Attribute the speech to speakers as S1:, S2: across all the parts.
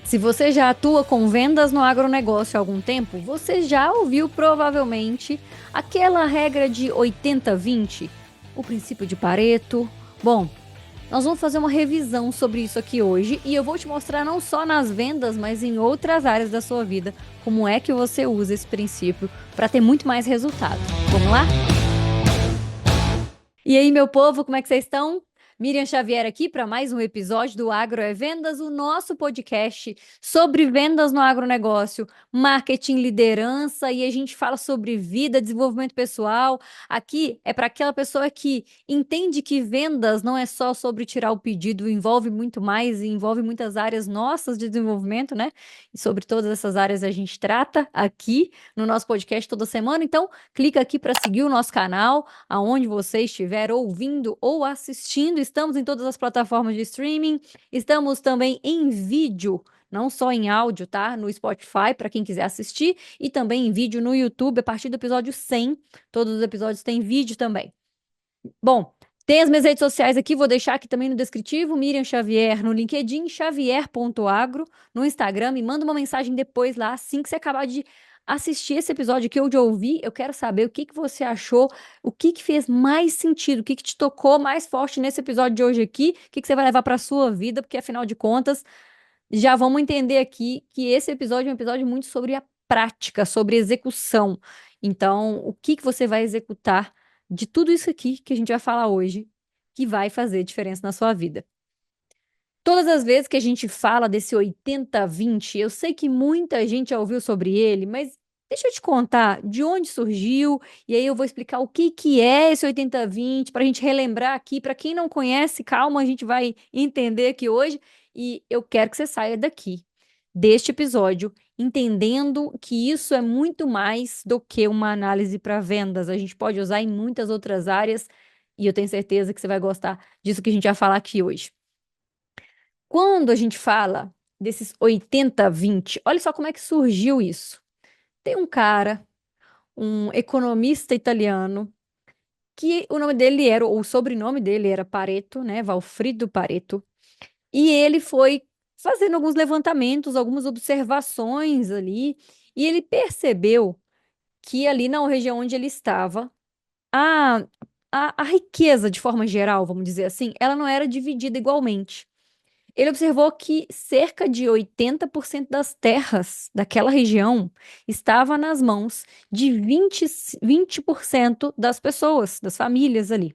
S1: Se você já atua com vendas no agronegócio há algum tempo, você já ouviu provavelmente aquela regra de 80-20, o princípio de Pareto. Bom, nós vamos fazer uma revisão sobre isso aqui hoje e eu vou te mostrar não só nas vendas, mas em outras áreas da sua vida, como é que você usa esse princípio para ter muito mais resultado. Vamos lá? E aí, meu povo, como é que vocês estão? Miriam Xavier aqui para mais um episódio do Agro é Vendas, o nosso podcast sobre vendas no agronegócio, marketing, liderança e a gente fala sobre vida, desenvolvimento pessoal. Aqui é para aquela pessoa que entende que vendas não é só sobre tirar o pedido, envolve muito mais e envolve muitas áreas nossas de desenvolvimento, né? E sobre todas essas áreas a gente trata aqui no nosso podcast toda semana. Então, clica aqui para seguir o nosso canal aonde você estiver ouvindo ou assistindo. Estamos em todas as plataformas de streaming. Estamos também em vídeo, não só em áudio, tá? No Spotify, para quem quiser assistir, e também em vídeo no YouTube, a partir do episódio 100. Todos os episódios têm vídeo também. Bom, tem as minhas redes sociais aqui, vou deixar aqui também no descritivo, Miriam Xavier no LinkedIn, xavier.agro no Instagram, me manda uma mensagem depois lá, assim que você acabar de assistir esse episódio que eu de ouvir, eu quero saber o que que você achou, o que que fez mais sentido, o que que te tocou mais forte nesse episódio de hoje aqui, o que que você vai levar para a sua vida, porque afinal de contas, já vamos entender aqui que esse episódio é um episódio muito sobre a prática, sobre execução. Então, o que que você vai executar de tudo isso aqui que a gente vai falar hoje, que vai fazer diferença na sua vida? Todas as vezes que a gente fala desse 80-20, eu sei que muita gente já ouviu sobre ele, mas deixa eu te contar de onde surgiu, e aí eu vou explicar o que que é esse 80-20, para a gente relembrar aqui. Para quem não conhece, calma, a gente vai entender aqui hoje, e eu quero que você saia daqui, deste episódio, entendendo que isso é muito mais do que uma análise para vendas. A gente pode usar em muitas outras áreas, e eu tenho certeza que você vai gostar disso que a gente vai falar aqui hoje. Quando a gente fala desses 80-20, olha só como é que surgiu isso. Tem um cara, um economista italiano, que o nome dele era, ou o sobrenome dele era Pareto, né? Valfrido Pareto. E ele foi fazendo alguns levantamentos, algumas observações ali, e ele percebeu que ali na região onde ele estava, a, a riqueza, de forma geral, vamos dizer assim, ela não era dividida igualmente. Ele observou que cerca de 80% das terras daquela região estava nas mãos de 20% das pessoas, das famílias ali.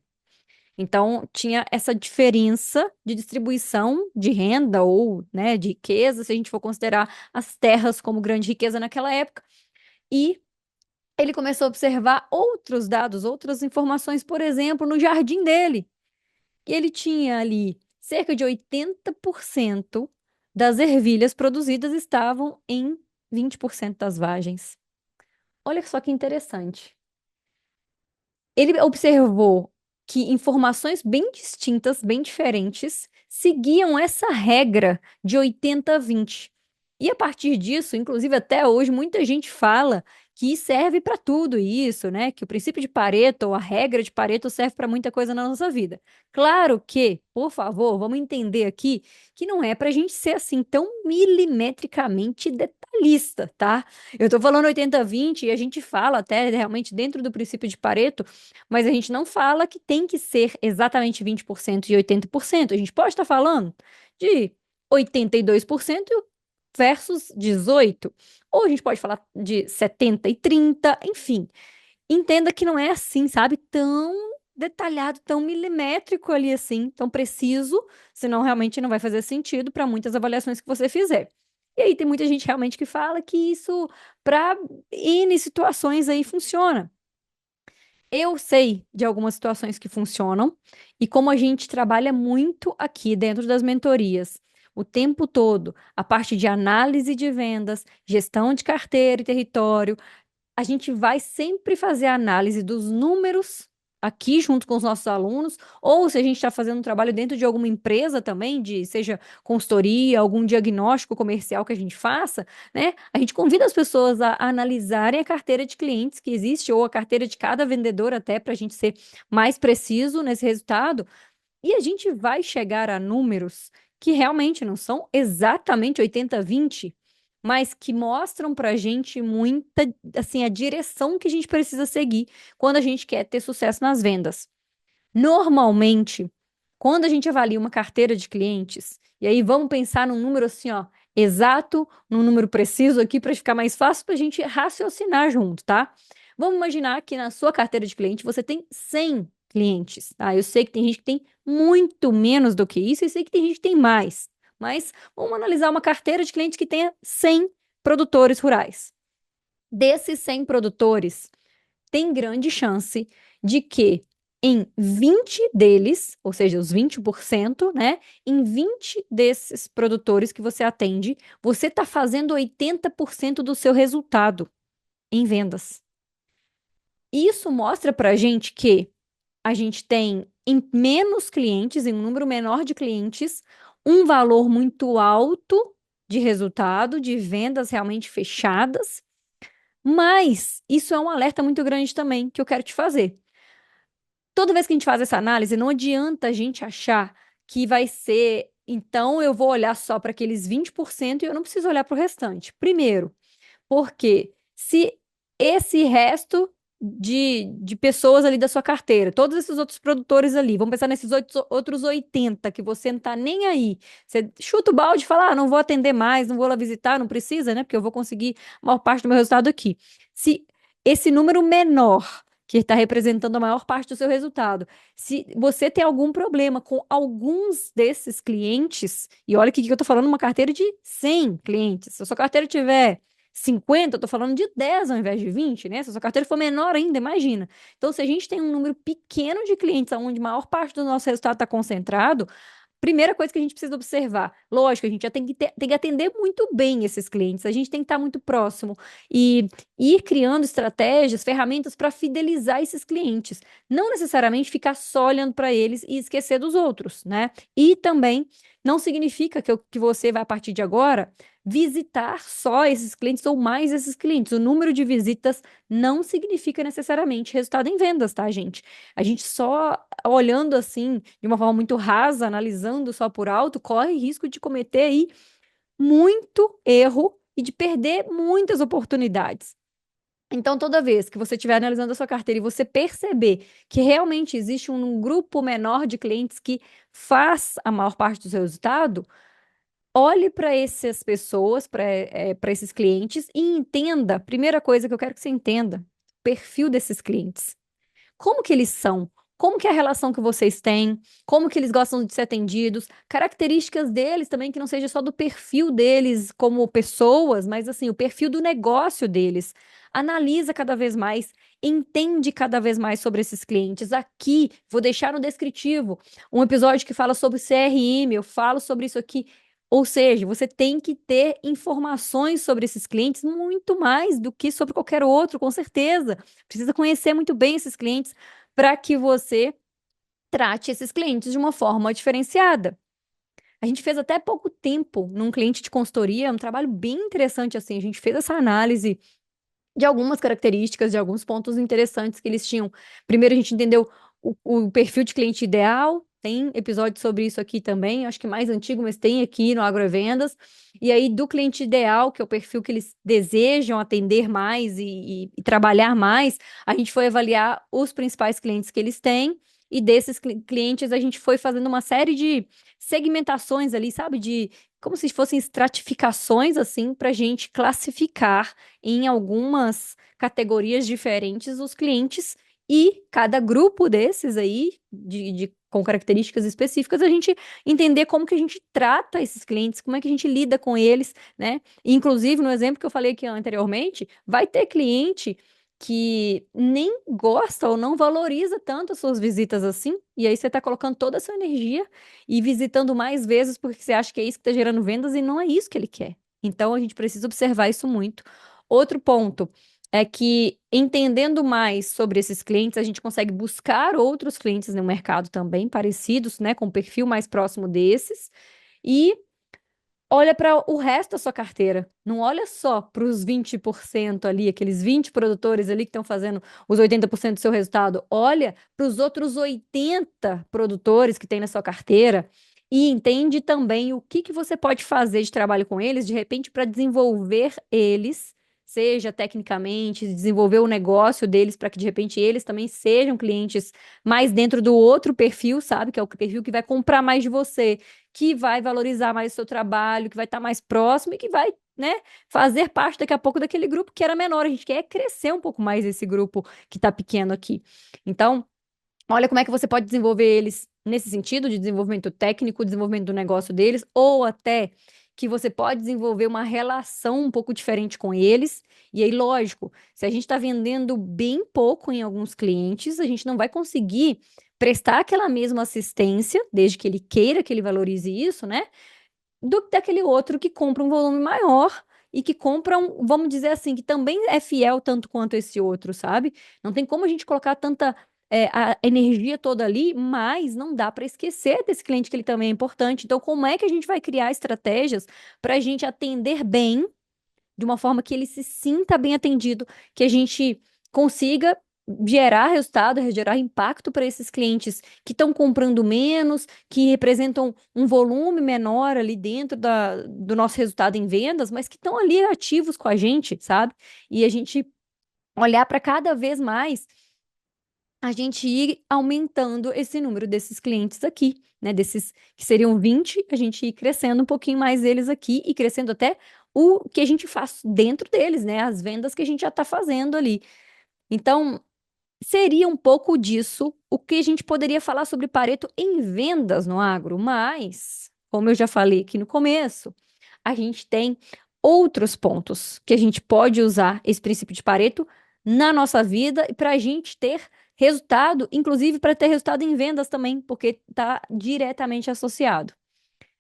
S1: Então, tinha essa diferença de distribuição de renda ou, né, de riqueza, se a gente for considerar as terras como grande riqueza naquela época. E ele começou a observar outros dados, outras informações, por exemplo, no jardim dele. E ele tinha ali cerca de 80% das ervilhas produzidas estavam em 20% das vagens. Olha só que interessante. Ele observou que informações bem distintas, bem diferentes, seguiam essa regra de 80-20. E a partir disso, inclusive até hoje, muita gente fala que serve para tudo isso, né? Que o princípio de Pareto, ou a regra de Pareto, serve para muita coisa na nossa vida. Claro que, por favor, vamos entender aqui que não é para a gente ser assim tão milimetricamente detalhista, tá? Eu estou falando 80-20 e a gente fala até realmente dentro do princípio de Pareto, mas a gente não fala que tem que ser exatamente 20% e 80%. A gente pode estar falando de 82% versus 18%. Ou a gente pode falar de 70 e 30, enfim. Entenda que não é assim, sabe? Tão detalhado, tão milimétrico ali assim, tão preciso, senão realmente não vai fazer sentido para muitas avaliações que você fizer. E aí tem muita gente realmente que fala que isso para N situações aí funciona. Eu sei de algumas situações que funcionam e como a gente trabalha muito aqui dentro das mentorias, o tempo todo, a parte de análise de vendas, gestão de carteira e território, a gente vai sempre fazer a análise dos números aqui junto com os nossos alunos, ou se a gente está fazendo um trabalho dentro de alguma empresa também, de seja consultoria, algum diagnóstico comercial que a gente faça, né? A gente convida as pessoas a analisarem a carteira de clientes que existe, ou a carteira de cada vendedor, até para a gente ser mais preciso nesse resultado, e a gente vai chegar a números que realmente não são exatamente 80-20, mas que mostram pra gente muita, assim, a direção que a gente precisa seguir quando a gente quer ter sucesso nas vendas. Normalmente, quando a gente avalia uma carteira de clientes, e aí vamos pensar num número assim, ó, exato, num número preciso aqui para ficar mais fácil para a gente raciocinar junto, tá? Vamos imaginar que na sua carteira de cliente você tem 100 clientes, tá? Eu sei que tem gente que tem muito menos do que isso, e sei que tem gente que tem mais, mas vamos analisar uma carteira de clientes que tenha 100 produtores rurais. Desses 100 produtores, tem grande chance de que em 20 deles, ou seja, os 20%, né? Em 20 desses produtores que você atende, você está fazendo 80% do seu resultado em vendas. Isso mostra para a gente que a gente tem em menos clientes, em um número menor de clientes, um valor muito alto de resultado, de vendas realmente fechadas. Mas isso é um alerta muito grande também que eu quero te fazer. Toda vez que a gente faz essa análise, não adianta a gente achar que vai ser, então eu vou olhar só para aqueles 20% e eu não preciso olhar para o restante. Primeiro, porque se esse resto de pessoas ali da sua carteira, todos esses outros produtores ali, vamos pensar nesses outros 80 que você não tá nem aí. Você chuta o balde e fala: ah, não vou atender mais, não vou lá visitar, não precisa, né? Porque eu vou conseguir a maior parte do meu resultado aqui. Se esse número menor, que está representando a maior parte do seu resultado, se você tem algum problema com alguns desses clientes, e olha que eu estou falando uma carteira de 100 clientes, se a sua carteira tiver 50, eu tô falando de 10 ao invés de 20, né? Se a sua carteira for menor ainda, imagina. Então, se a gente tem um número pequeno de clientes, onde a maior parte do nosso resultado está concentrado, primeira coisa que a gente precisa observar, lógico, a gente já tem que atender muito bem esses clientes, a gente tem que estar muito próximo e ir criando estratégias, ferramentas para fidelizar esses clientes. Não necessariamente ficar só olhando para eles e esquecer dos outros, né? E também não significa que você vai, a partir de agora, visitar só esses clientes ou mais esses clientes. O número de visitas não significa necessariamente resultado em vendas, tá, gente? A gente só olhando assim, de uma forma muito rasa, analisando só por alto, corre risco de cometer aí muito erro e de perder muitas oportunidades. Então, toda vez que você estiver analisando a sua carteira e você perceber que realmente existe um grupo menor de clientes que faz a maior parte do seu resultado, olhe para essas pessoas, para esses clientes e entenda, primeira coisa que eu quero que você entenda, o perfil desses clientes. Como que eles são? Como que é a relação que vocês têm? Como que eles gostam de ser atendidos? Características deles também, que não seja só do perfil deles como pessoas, mas assim, o perfil do negócio deles. Analisa cada vez mais, entende cada vez mais sobre esses clientes. Aqui, vou deixar no descritivo um episódio que fala sobre CRM, eu falo sobre isso aqui. Ou seja, você tem que ter informações sobre esses clientes muito mais do que sobre qualquer outro, com certeza. Precisa conhecer muito bem esses clientes para que você trate esses clientes de uma forma diferenciada. A gente fez até pouco tempo num cliente de consultoria, um trabalho bem interessante assim. A gente fez essa análise de algumas características, de alguns pontos interessantes que eles tinham. Primeiro, a gente entendeu o perfil de cliente ideal. Tem episódio sobre isso aqui também, acho que mais antigo, mas tem aqui no Agrovendas. E aí, do cliente ideal, que é o perfil que eles desejam atender mais e trabalhar mais, a gente foi avaliar os principais clientes que eles têm. E desses clientes, a gente foi fazendo uma série de segmentações ali, sabe? De como se fossem estratificações, assim, para a gente classificar em algumas categorias diferentes os clientes e cada grupo desses aí, com características específicas, a gente entender como que a gente trata esses clientes, como é que a gente lida com eles, né? Inclusive, no exemplo que eu falei aqui anteriormente, vai ter cliente que nem gosta ou não valoriza tanto as suas visitas assim, e aí você está colocando toda a sua energia e visitando mais vezes porque você acha que é isso que está gerando vendas e não é isso que ele quer. Então a gente precisa observar isso muito. Outro ponto é que, entendendo mais sobre esses clientes, a gente consegue buscar outros clientes no mercado também parecidos, né, com um perfil mais próximo desses. E olha para o resto da sua carteira. Não olha só para os 20% ali, aqueles 20 produtores ali que estão fazendo os 80% do seu resultado. Olha para os outros 80 produtores que tem na sua carteira e entende também o que que você pode fazer de trabalho com eles, de repente, para desenvolver eles, seja tecnicamente, desenvolver o negócio deles para que de repente eles também sejam clientes mais dentro do outro perfil, sabe? Que é o perfil que vai comprar mais de você, que vai valorizar mais o seu trabalho, que vai estar mais próximo e que vai, né, fazer parte daqui a pouco daquele grupo que era menor. A gente quer crescer um pouco mais esse grupo que está pequeno aqui. Então, olha como é que você pode desenvolver eles nesse sentido de desenvolvimento técnico, desenvolvimento do negócio deles, ou até que você pode desenvolver uma relação um pouco diferente com eles. E aí, lógico, se a gente está vendendo bem pouco em alguns clientes, a gente não vai conseguir prestar aquela mesma assistência, desde que ele queira que ele valorize isso, né? Do que daquele outro que compra um volume maior e que compra um, vamos dizer assim, que também é fiel tanto quanto esse outro, sabe? Não tem como a gente colocar tanta a energia toda ali, mas não dá para esquecer desse cliente que ele também é importante. Então, como é que a gente vai criar estratégias para a gente atender bem de uma forma que ele se sinta bem atendido, que a gente consiga gerar resultado, gerar impacto para esses clientes que estão comprando menos, que representam um volume menor ali dentro do nosso resultado em vendas, mas que estão ali ativos com a gente, sabe? E a gente olhar para cada vez mais a gente ir aumentando esse número desses clientes aqui, né? Desses que seriam 20, a gente ir crescendo um pouquinho mais eles aqui e crescendo até o que a gente faz dentro deles, né? As vendas que a gente já está fazendo ali. Então, seria um pouco disso o que a gente poderia falar sobre Pareto em vendas no agro, mas, como eu já falei aqui no começo, a gente tem outros pontos que a gente pode usar esse princípio de Pareto na nossa vida e para a gente ter resultado, inclusive para ter resultado em vendas também, porque está diretamente associado.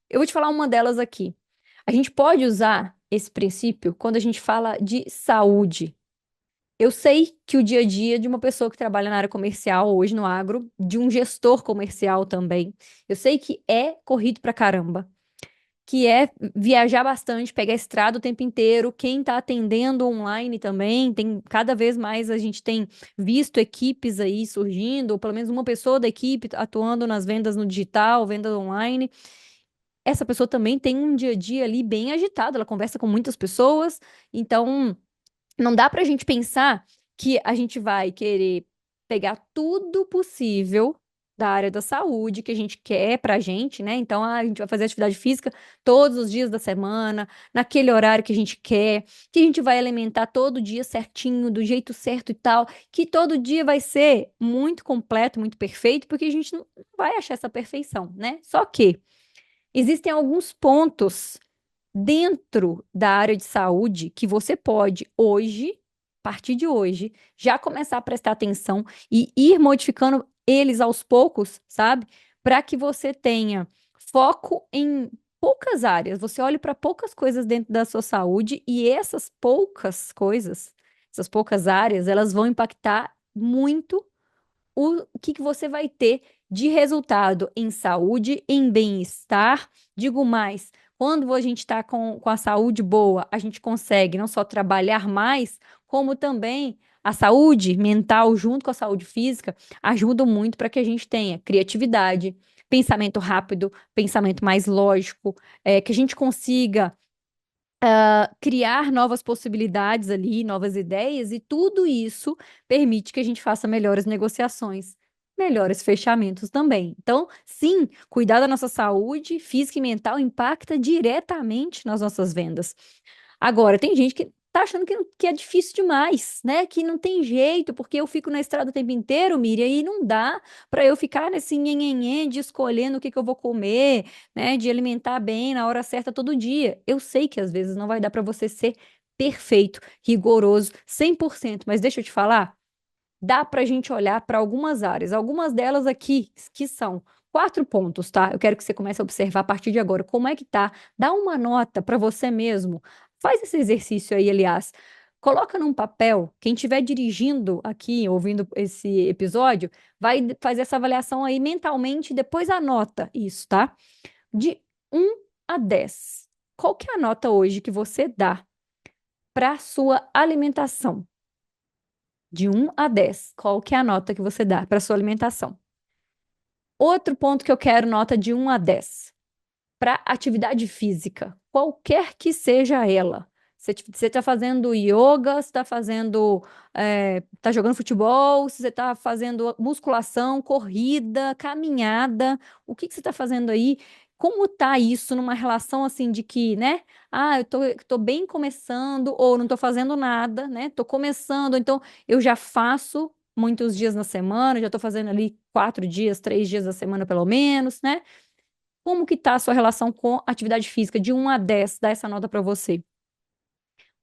S1: Eu vou te falar uma delas aqui. A gente pode usar esse princípio quando a gente fala de saúde. Eu sei que o dia a dia de uma pessoa que trabalha na área comercial hoje no agro, de um gestor comercial também, eu sei que é corrido pra caramba, que é viajar bastante, pegar estrada o tempo inteiro. Quem está atendendo online também, tem cada vez mais a gente tem visto equipes aí surgindo, ou pelo menos uma pessoa da equipe atuando nas vendas no digital, vendas online. Essa pessoa também tem um dia a dia ali bem agitado, ela conversa com muitas pessoas, então não dá pra gente pensar que a gente vai querer pegar tudo possível da área da saúde que a gente quer pra gente, né? Então, a gente vai fazer atividade física todos os dias da semana, naquele horário que a gente quer, que a gente vai alimentar todo dia certinho, do jeito certo e tal, que todo dia vai ser muito completo, muito perfeito, porque a gente não vai achar essa perfeição, né? Só que existem alguns pontos dentro da área de saúde que você pode hoje, a partir de hoje, já começar a prestar atenção e ir modificando eles aos poucos, sabe? Para que você tenha foco em poucas áreas. Você olhe para poucas coisas dentro da sua saúde e essas poucas coisas, essas poucas áreas, elas vão impactar muito o que você vai ter de resultado em saúde, em bem-estar. Digo mais, quando a gente está com a saúde boa, a gente consegue não só trabalhar mais, como também a saúde mental, junto com a saúde física, ajuda muito para que a gente tenha criatividade, pensamento rápido, pensamento mais lógico, que a gente consiga criar novas possibilidades ali, novas ideias, e tudo isso permite que a gente faça melhores negociações, melhores fechamentos também. Então, sim, cuidar da nossa saúde física e mental impacta diretamente nas nossas vendas. Agora, tem gente que tá achando que é difícil demais, né? Que não tem jeito, porque eu fico na estrada o tempo inteiro, Miriam, e não dá para eu ficar nesse nhenhenhê de escolhendo o que que eu vou comer, né? De alimentar bem na hora certa todo dia. Eu sei que às vezes não vai dar para você ser perfeito, rigoroso, 100%, mas deixa eu te falar, dá para a gente olhar para algumas áreas, algumas delas aqui, que são 4 pontos, tá? Eu quero que você comece a observar a partir de agora como é que tá. Dá uma nota para você mesmo. Faz esse exercício aí, aliás. Coloca num papel, quem estiver dirigindo aqui, ouvindo esse episódio, vai fazer essa avaliação aí mentalmente, e depois anota isso, tá? De 1 a 10. Qual que é a nota hoje que você dá para a sua alimentação? De 1 a 10, qual que é a nota que você dá para sua alimentação? Outro ponto que eu quero nota de 1 a 10. para atividade física, qualquer que seja ela. Você está fazendo yoga, você está fazendo, tá jogando futebol, se você está fazendo musculação, corrida, caminhada, o que que você está fazendo aí? Como tá isso numa relação assim de que, né? Ah, eu tô bem começando, ou não tô fazendo nada, né? Tô começando, então eu já faço muitos dias na semana, já tô fazendo ali 4 dias, 3 dias da semana pelo menos, né? Como que tá a sua relação com atividade física? De 1 a 10, dá essa nota para você.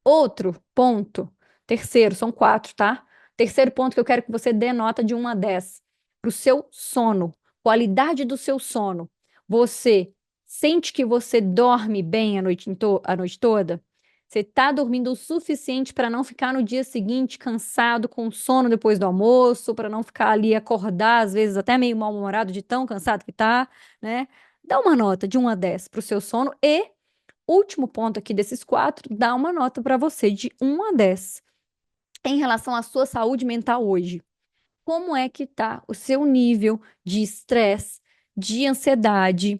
S1: Outro ponto, terceiro, são quatro, tá? Terceiro ponto que eu quero que você dê nota de 1 a 10 para o seu sono, qualidade do seu sono. Você sente que você dorme bem a noite toda? Você está dormindo o suficiente para não ficar no dia seguinte cansado, com sono depois do almoço, para não ficar ali acordar, às vezes até meio mal-humorado de tão cansado que tá, né? Dá uma nota de 1 a 10 para o seu sono e último ponto aqui desses quatro, dá uma nota para você de 1 a 10 em relação à sua saúde mental hoje. Como é que tá o seu nível de estresse, de ansiedade,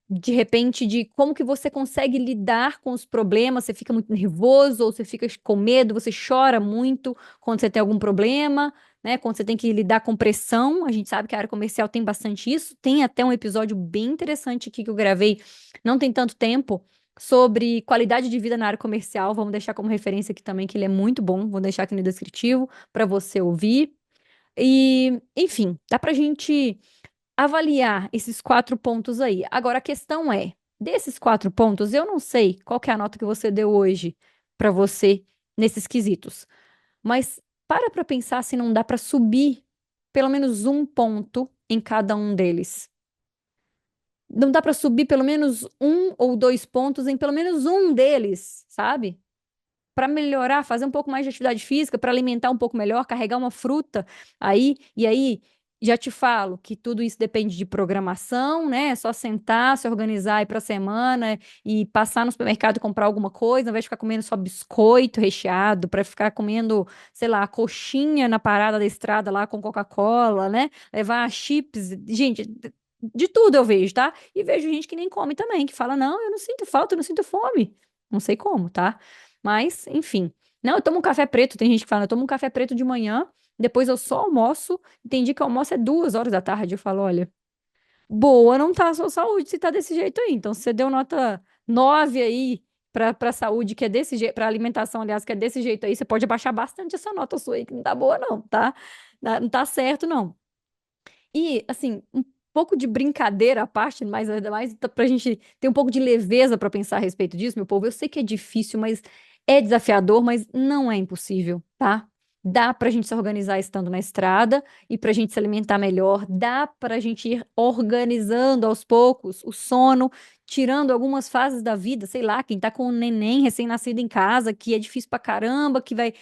S1: de repente, de como que você consegue lidar com os problemas? Você fica muito nervoso ou você fica com medo, você chora muito quando você tem algum problema, né? Quando você tem que lidar com pressão. A gente sabe que a área comercial tem bastante isso. Tem até um episódio bem interessante aqui que eu gravei, não tem tanto tempo, sobre qualidade de vida na área comercial. Vamos deixar como referência aqui também, que ele é muito bom. Vou deixar aqui no descritivo para você ouvir. E, enfim, dá pra gente avaliar esses 4 pontos aí. Agora, a questão é, desses 4 pontos, eu não sei qual que é a nota que você deu hoje para você nesses quesitos, mas para pensar se não dá para subir pelo menos um ponto em cada um deles. Não dá para subir pelo menos 1 ou 2 pontos em pelo menos um deles, sabe? Para melhorar, fazer um pouco mais de atividade física, para alimentar um pouco melhor, carregar uma fruta aí, e aí já te falo que tudo isso depende de programação, né? É só sentar, se organizar aí para a semana e passar no supermercado e comprar alguma coisa, ao invés de ficar comendo só biscoito recheado, para ficar comendo, sei lá, coxinha na parada da estrada lá com Coca-Cola, né? Levar chips, gente, de tudo eu vejo, tá? E vejo gente que nem come também, que fala: "Não, eu não sinto falta, eu não sinto fome". Não sei como, tá? Mas, enfim. Não, eu tomo um café preto. Tem gente que fala, eu tomo um café preto de manhã, depois eu só almoço. Entendi que o almoço é 2 horas da tarde. Eu falo, olha, boa não tá a sua saúde se tá desse jeito aí. Então, se você deu nota 9 aí pra saúde, que é desse jeito, pra alimentação, aliás, que é desse jeito aí, você pode abaixar bastante essa nota sua aí, que não tá boa, não, tá? Não tá certo, não. E, assim, um pouco de brincadeira à parte, mas ainda mais pra gente ter um pouco de leveza para pensar a respeito disso, meu povo. Eu sei que é difícil, mas é desafiador, mas não é impossível, tá? Dá pra gente se organizar estando na estrada e pra gente se alimentar melhor. Dá pra gente ir organizando aos poucos o sono, tirando algumas fases da vida, sei lá, quem tá com um neném recém-nascido em casa, que é difícil pra caramba, que vai,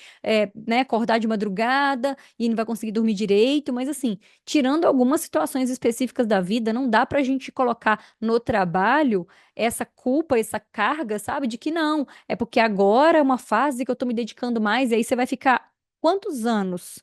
S1: né, acordar de madrugada e não vai conseguir dormir direito, mas assim tirando algumas situações específicas da vida, não dá para a gente colocar no trabalho essa culpa, essa carga, sabe? De que não, é porque agora é uma fase que eu tô me dedicando mais, e aí você vai ficar quantos anos?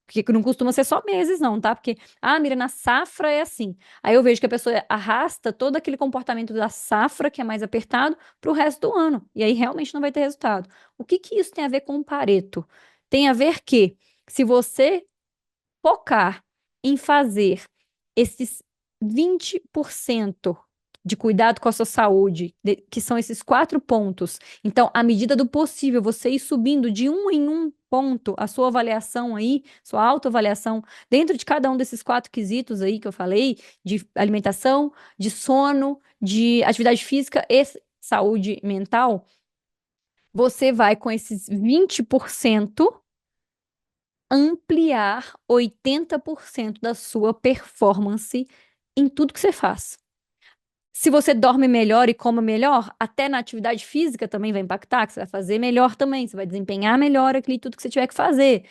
S1: Que não costuma ser só meses, não, tá? Porque, mira, na safra é assim. Aí eu vejo que a pessoa arrasta todo aquele comportamento da safra, que é mais apertado, para o resto do ano. E aí realmente não vai ter resultado. O que que isso tem a ver com o Pareto? Tem a ver que, se você focar em fazer esses 20% de cuidado com a sua saúde, que são esses 4 pontos. Então, à medida do possível, você ir subindo de um em um ponto a sua avaliação aí, sua autoavaliação, dentro de cada um desses 4 quesitos aí que eu falei, de alimentação, de sono, de atividade física e saúde mental, você vai com esses 20% ampliar 80% da sua performance em tudo que você faz. Se você dorme melhor e come melhor, até na atividade física também vai impactar, que você vai fazer melhor também, você vai desempenhar melhor aquilo tudo que você tiver que fazer.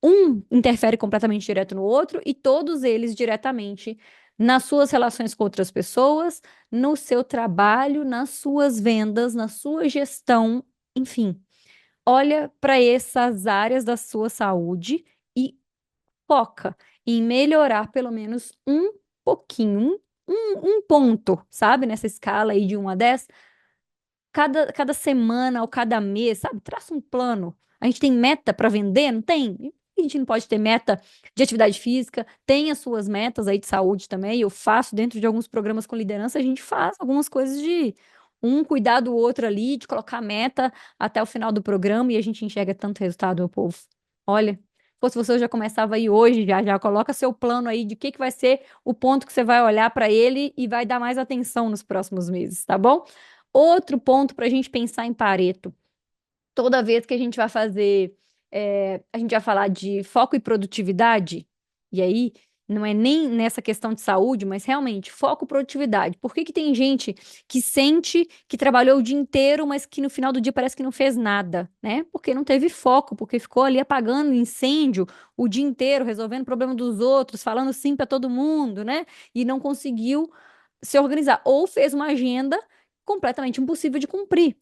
S1: Um interfere completamente direto no outro e todos eles diretamente nas suas relações com outras pessoas, no seu trabalho, nas suas vendas, na sua gestão, enfim. Olha para essas áreas da sua saúde e foca em melhorar pelo menos um pouquinho, um ponto, sabe? Nessa escala aí de 1 a 10, cada semana ou cada mês, sabe? Traça um plano. A gente tem meta para vender? Não tem? A gente não pode ter meta de atividade física, tem as suas metas aí de saúde também. Eu faço dentro de alguns programas com liderança, a gente faz algumas coisas de um cuidar do outro ali, de colocar meta até o final do programa e a gente enxerga tanto resultado, meu povo. Olha, se fosse você, eu já começava aí hoje, já coloca seu plano aí de que vai ser o ponto que você vai olhar para ele e vai dar mais atenção nos próximos meses, tá bom? Outro ponto para a gente pensar em Pareto. Toda vez que a gente vai fazer, a gente vai falar de foco e produtividade, e aí não é nem nessa questão de saúde, mas realmente foco e produtividade. Por que que tem gente que sente que trabalhou o dia inteiro, mas que no final do dia parece que não fez nada, né? Porque não teve foco, porque ficou ali apagando incêndio o dia inteiro, resolvendo o problema dos outros, falando sim para todo mundo, né? E não conseguiu se organizar, ou fez uma agenda completamente impossível de cumprir.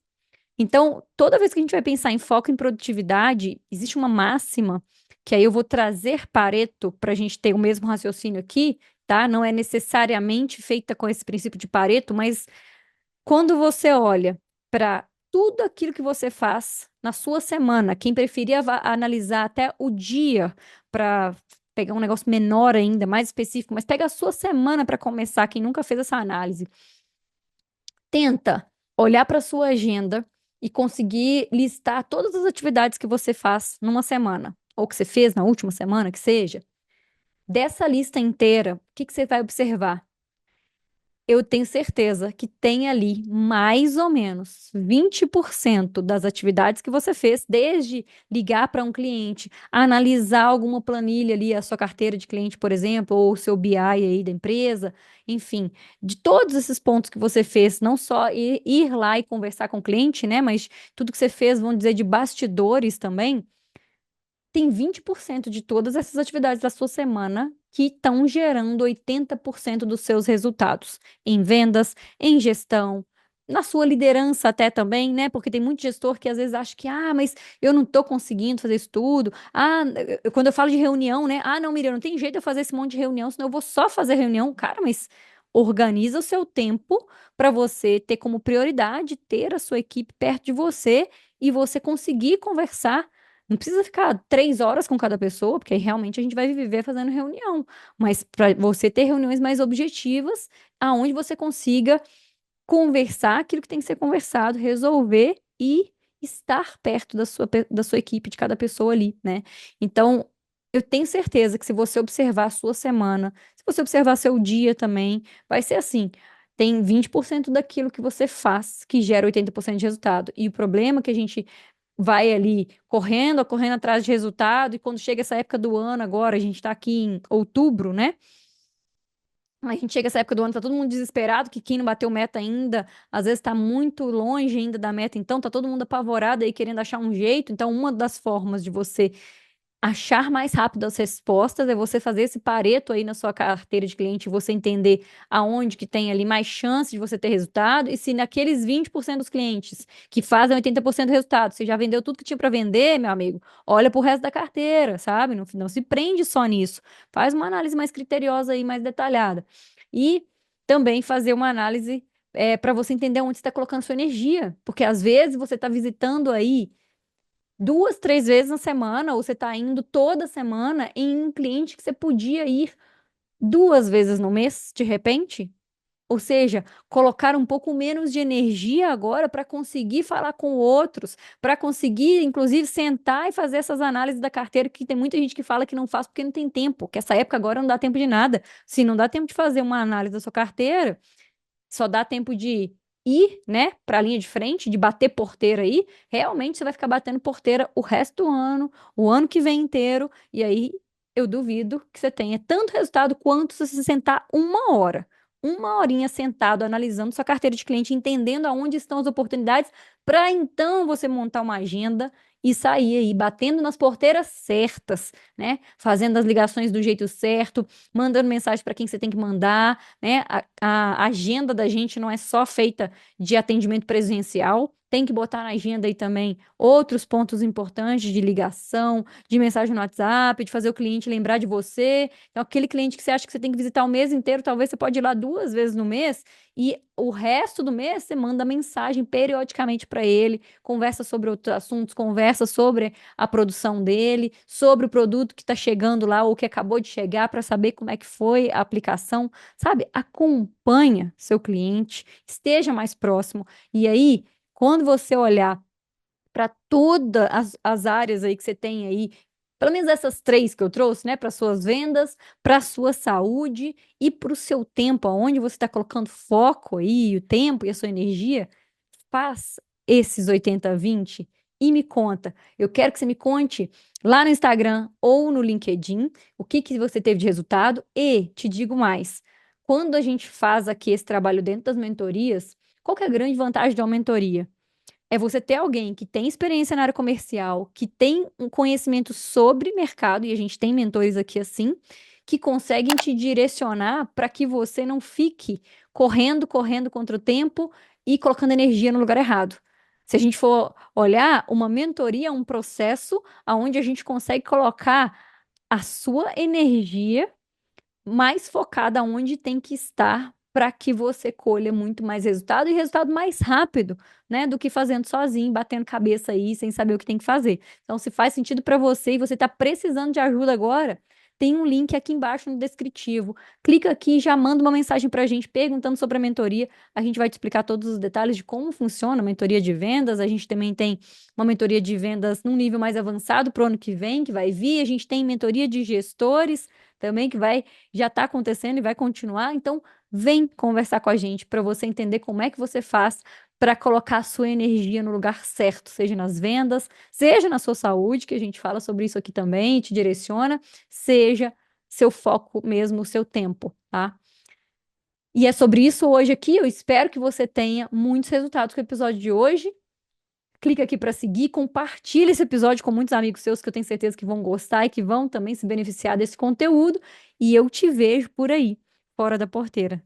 S1: Então, toda vez que a gente vai pensar em foco em produtividade, existe uma máxima que aí eu vou trazer Pareto para a gente ter o mesmo raciocínio aqui, tá? Não é necessariamente feita com esse princípio de Pareto, mas quando você olha para tudo aquilo que você faz na sua semana, quem preferia analisar até o dia para pegar um negócio menor ainda, mais específico, mas pega a sua semana para começar, quem nunca fez essa análise. Tenta olhar para sua agenda e conseguir listar todas as atividades que você faz numa semana, ou que você fez na última semana, que seja. Dessa lista inteira, o que que você vai observar? Eu tenho certeza que tem ali mais ou menos 20% das atividades que você fez, desde ligar para um cliente, analisar alguma planilha ali, a sua carteira de cliente, por exemplo, ou o seu BI aí da empresa, enfim, de todos esses pontos que você fez, não só ir lá e conversar com o cliente, né, mas tudo que você fez, vamos dizer, de bastidores também tem 20% de todas essas atividades da sua semana que estão gerando 80% dos seus resultados em vendas, em gestão, na sua liderança até também, né? Porque tem muito gestor que às vezes acha que, mas eu não estou conseguindo fazer isso tudo. Quando eu falo de reunião, né? Não, Miriam, não tem jeito de eu fazer esse monte de reunião, senão eu vou só fazer reunião. Cara, mas organiza o seu tempo para você ter como prioridade ter a sua equipe perto de você e você conseguir conversar. Não precisa ficar 3 horas com cada pessoa, porque aí realmente a gente vai viver fazendo reunião. Mas para você ter reuniões mais objetivas, aonde você consiga conversar aquilo que tem que ser conversado, resolver e estar perto da sua equipe, de cada pessoa ali, né? Então, eu tenho certeza que se você observar a sua semana, se você observar seu dia também, vai ser assim. Tem 20% daquilo que você faz que gera 80% de resultado. E o problema é que a gente vai ali correndo, correndo atrás de resultado, e quando chega essa época do ano, agora, a gente está aqui em outubro, né? A gente chega essa época do ano, tá todo mundo desesperado, que quem não bateu meta ainda, às vezes tá muito longe ainda da meta, então tá todo mundo apavorado aí querendo achar um jeito. Então, uma das formas de você achar mais rápido as respostas é você fazer esse pareto aí na sua carteira de cliente, você entender aonde que tem ali mais chance de você ter resultado, e se naqueles 20% dos clientes que fazem 80% do resultado, você já vendeu tudo que tinha para vender, meu amigo, olha pro resto da carteira, sabe? Não se prende só nisso. Faz uma análise mais criteriosa aí, mais detalhada. E também fazer uma análise para você entender onde você está colocando sua energia, porque às vezes você está visitando aí 2, 3 vezes na semana, ou você está indo toda semana em um cliente que você podia ir 2 vezes no mês, de repente. Ou seja, colocar um pouco menos de energia agora para conseguir falar com outros, para conseguir, inclusive, sentar e fazer essas análises da carteira, que tem muita gente que fala que não faz porque não tem tempo, que essa época agora não dá tempo de nada. Se não dá tempo de fazer uma análise da sua carteira, só dá tempo de ir, né, para a linha de frente, de bater porteira aí, realmente você vai ficar batendo porteira o resto do ano, o ano que vem inteiro, e aí eu duvido que você tenha tanto resultado quanto se você sentar 1 hora. 1 horinha sentado analisando sua carteira de cliente, entendendo aonde estão as oportunidades, para então você montar uma agenda e sair aí batendo nas porteiras certas, né? Fazendo as ligações do jeito certo, mandando mensagem para quem você tem que mandar, né? A agenda da gente não é só feita de atendimento presencial, tem que botar na agenda aí também outros pontos importantes de ligação, de mensagem no WhatsApp, de fazer o cliente lembrar de você. Então, aquele cliente que você acha que você tem que visitar o mês inteiro, talvez você pode ir lá 2 vezes no mês e o resto do mês você manda mensagem periodicamente para ele, conversa sobre outros assuntos, conversa sobre a produção dele, sobre o produto que está chegando lá ou que acabou de chegar para saber como é que foi a aplicação, sabe? Acompanha seu cliente, esteja mais próximo. E aí, quando você olhar para todas as áreas aí que você tem aí, pelo menos essas três que eu trouxe, né? Para suas vendas, para a sua saúde e para o seu tempo, aonde você está colocando foco aí, o tempo e a sua energia, faz esses 80/20 e me conta. Eu quero que você me conte lá no Instagram ou no LinkedIn o que que você teve de resultado e te digo mais. Quando a gente faz aqui esse trabalho dentro das mentorias, qual que é a grande vantagem de uma mentoria? É você ter alguém que tem experiência na área comercial, que tem um conhecimento sobre mercado, e a gente tem mentores aqui assim, que conseguem te direcionar para que você não fique correndo contra o tempo e colocando energia no lugar errado. Se a gente for olhar, uma mentoria é um processo onde a gente consegue colocar a sua energia mais focada onde tem que estar para que você colha muito mais resultado e resultado mais rápido, né, do que fazendo sozinho, batendo cabeça aí, sem saber o que tem que fazer. Então, se faz sentido para você e você está precisando de ajuda agora, tem um link aqui embaixo no descritivo. Clica aqui e já manda uma mensagem para a gente perguntando sobre a mentoria. A gente vai te explicar todos os detalhes de como funciona a mentoria de vendas. A gente também tem uma mentoria de vendas num nível mais avançado para o ano que vem, que vai vir. A gente tem mentoria de gestores também, que vai já está acontecendo e vai continuar. Então, vem conversar com a gente para você entender como é que você faz para colocar a sua energia no lugar certo, seja nas vendas, seja na sua saúde, que a gente fala sobre isso aqui também, te direciona, seja seu foco mesmo, o seu tempo, tá? E é sobre isso hoje aqui. Eu espero que você tenha muitos resultados com o episódio de hoje. Clica aqui para seguir, compartilha esse episódio com muitos amigos seus que eu tenho certeza que vão gostar e que vão também se beneficiar desse conteúdo. E eu te vejo por aí, fora da porteira.